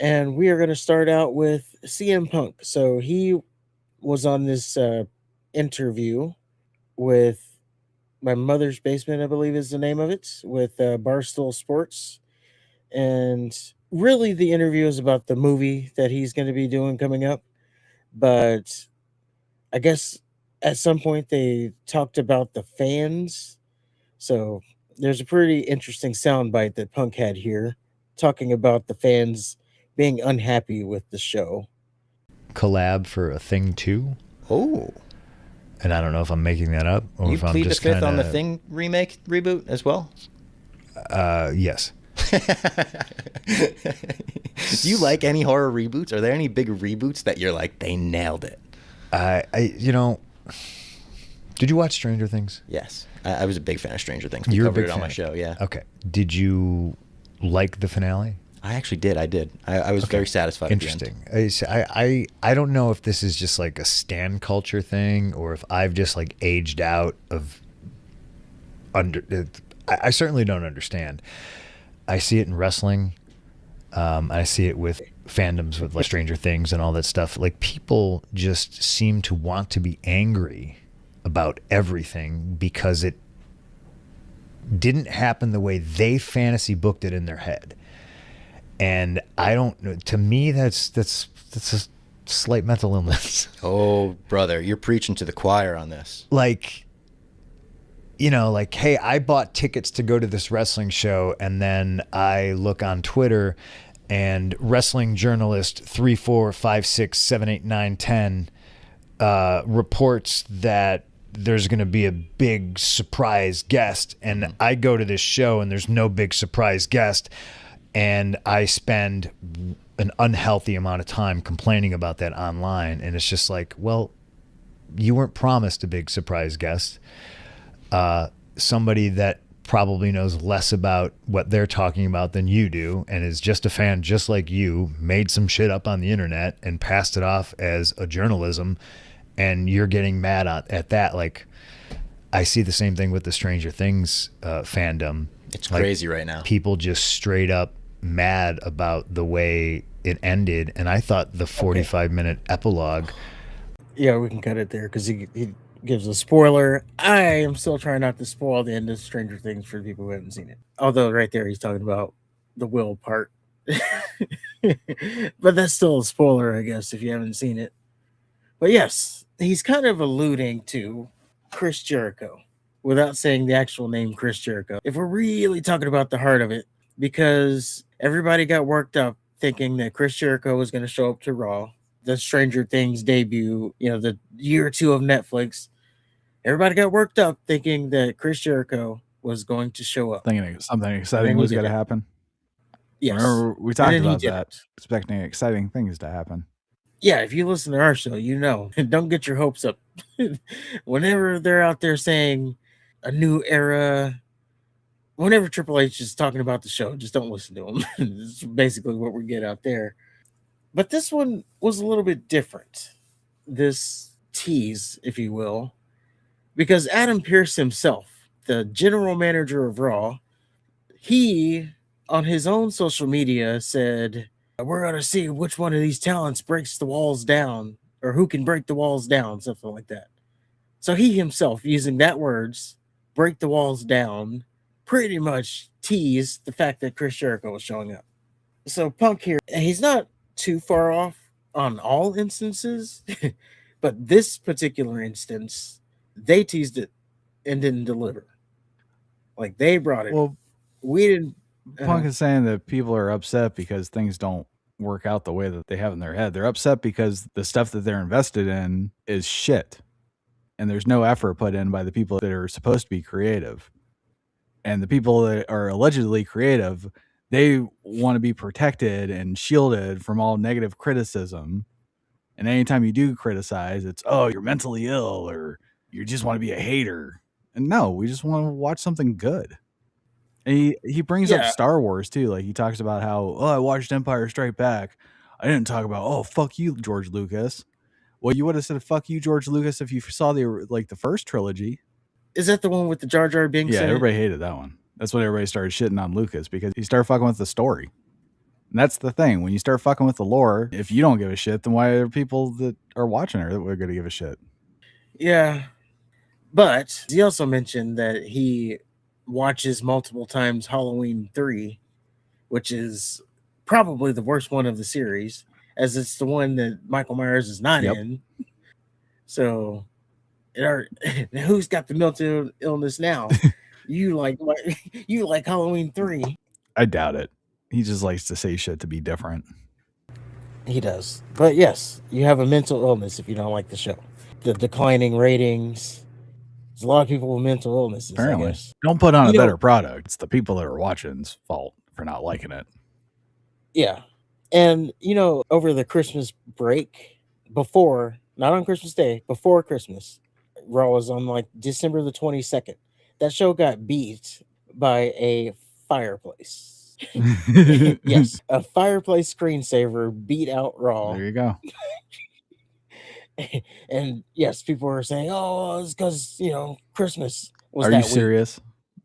And we are going to start out with CM Punk. So he was on this interview with My Mother's Basement, I believe is the name of it, with Barstool Sports. And really, the interview is about the movie that he's going to be doing coming up. But I guess at some point they talked about the fans. So there's a pretty interesting soundbite that Punk had here talking about the fans being unhappy with the show. Collab for a Thing 2. Oh. And I don't know if I'm making that up or You if I'm plead the just fifth on the Thing reboot as well? Yes. Do you like any horror reboots? Are there any big reboots that you're like, they nailed it? Did you watch Stranger Things? Yes. I was a big fan of Stranger Things. We You're a covered big it on my fan. show, yeah. Okay. Did you like the finale? I actually did. I did. I was very satisfied at the end. Interesting. I don't know if this is just like a stan culture thing or if I've just like aged out of I certainly don't understand. I see it in wrestling. I see it with fandoms with like Stranger Things and all that stuff. Like people just seem to want to be angry about everything because it didn't happen the way they fantasy booked it in their head. And I don't know. To me, that's a slight mental illness. Oh, brother, you're preaching to the choir on this. Like, hey, I bought tickets to go to this wrestling show, and then I look on Twitter, and wrestling journalist 34567891 reports that there's going to be a big surprise guest, and I go to this show, and there's no big surprise guest. And I spend an unhealthy amount of time complaining about that online. And it's just like, well, you weren't promised a big surprise guest. Somebody that probably knows less about what they're talking about than you do and is just a fan just like you, made some shit up on the internet and passed it off as a journalism. And you're getting mad at that. Like, I see the same thing with the Stranger Things fandom. It's crazy right now. People just straight up mad about the way it ended, and I thought the 45-minute epilogue. Yeah, we can cut it there because he gives a spoiler. I am still trying not to spoil the end of Stranger Things for people who haven't seen it. Although right there he's talking about the will part. But that's still a spoiler, I guess, if you haven't seen it. But yes, he's kind of alluding to Chris Jericho without saying the actual name Chris Jericho. If we're really talking about the heart of it, because everybody got worked up thinking that Chris Jericho was going to show up to Raw, the Stranger Things debut, the year or two of Netflix. Everybody got worked up thinking that Chris Jericho was going to show up. Thinking something exciting was going to happen. Yes. Remember, we talked about that, expecting exciting things to happen. Yeah, if you listen to our show, don't get your hopes up. Whenever they're out there saying a new era, whenever Triple H is talking about the show, just don't listen to him. It's basically what we get out there. But this one was a little bit different. This tease, if you will, because Adam Pearce himself, the general manager of Raw, he, on his own social media, said, we're going to see which one of these talents breaks the walls down, or who can break the walls down, something like that. So he himself, using that words, break the walls down, pretty much teased the fact that Chris Jericho was showing up. So Punk here, he's not too far off on all instances, but this particular instance, they teased it and didn't deliver. Like, they brought it. Well, we didn't. Punk is saying that people are upset because things don't work out the way that they have in their head. They're upset because the stuff that they're invested in is shit. And there's no effort put in by the people that are supposed to be creative. And the people that are allegedly creative, they want to be protected and shielded from all negative criticism. And anytime you do criticize, it's, oh, you're mentally ill or you just want to be a hater. And no, we just want to watch something good. And he brings up Star Wars too. Like, he talks about how, I watched Empire Strike Back. I didn't talk about, fuck you, George Lucas. Well, you would have said fuck you, George Lucas, if you saw the first trilogy. Is that the one with the Jar Jar Binks? Yeah, everybody hated that one. That's when everybody started shitting on Lucas, because he started fucking with the story. And that's the thing. When you start fucking with the lore, if you don't give a shit, then why are people that are watching her that we're going to give a shit? Yeah. But he also mentioned that he watches multiple times Halloween 3, which is probably the worst one of the series, as it's the one that Michael Myers is not Yep. in. So, who's got the mental illness now? You like Halloween 3. I doubt it. He just likes to say shit to be different. He does. But yes, you have a mental illness if you don't like the show. The declining ratings. There's a lot of people with mental illnesses, Apparently. I guess. Don't put on You a know- better product. It's the people that are watching's fault for not liking it. Yeah. And, over the Christmas break, before, not on Christmas Day, before Christmas, Raw was on like December the 22nd. That show got beat by a fireplace. Yes, a fireplace screensaver beat out Raw. There you go. And yes, people were saying, "Oh, it's because Christmas was Are that you week." serious?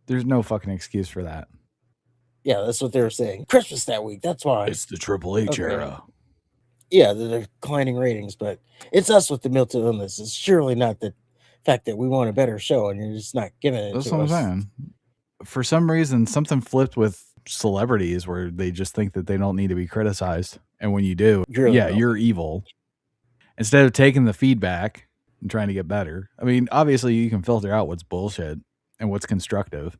There's no fucking excuse for that. Yeah, that's what they were saying. Christmas that week. That's why. It's the Triple H Okay. era. Yeah, the declining ratings, but it's us with the mental illness. It's surely not the fact that we want a better show and you're just not giving it That's to what us. I'm saying. For some reason, something flipped with celebrities where they just think that they don't need to be criticized. And when you do, you're evil. Instead of taking the feedback and trying to get better. I mean, obviously you can filter out what's bullshit and what's constructive.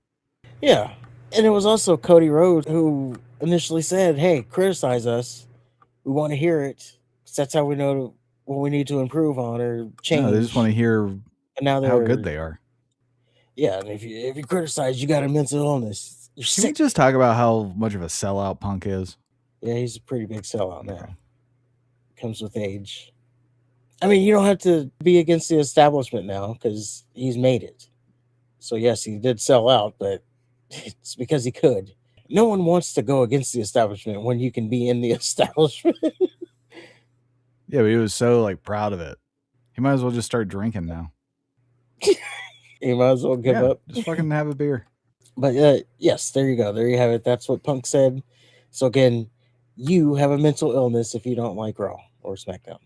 Yeah. And it was also Cody Rhodes who initially said, "Hey, criticize us. We want to hear it. 'Cause that's how we know what we need to improve on or change." No, they just want to hear And now how good they are. Yeah, and if you criticize, you got a mental illness. You're Can we sick. just talk about how much of a sellout Punk is? Yeah, he's a pretty big sellout now. Comes with age. I mean, you don't have to be against the establishment now because he's made it. So yes, he did sell out, but it's because he could. No one wants to go against the establishment when you can be in the establishment. Yeah, but he was so proud of it. He might as well just start drinking now. You might as well give up. Just fucking have a beer. But yes, there you go. There you have it. That's what Punk said. So again, you have a mental illness if you don't like Raw or SmackDown.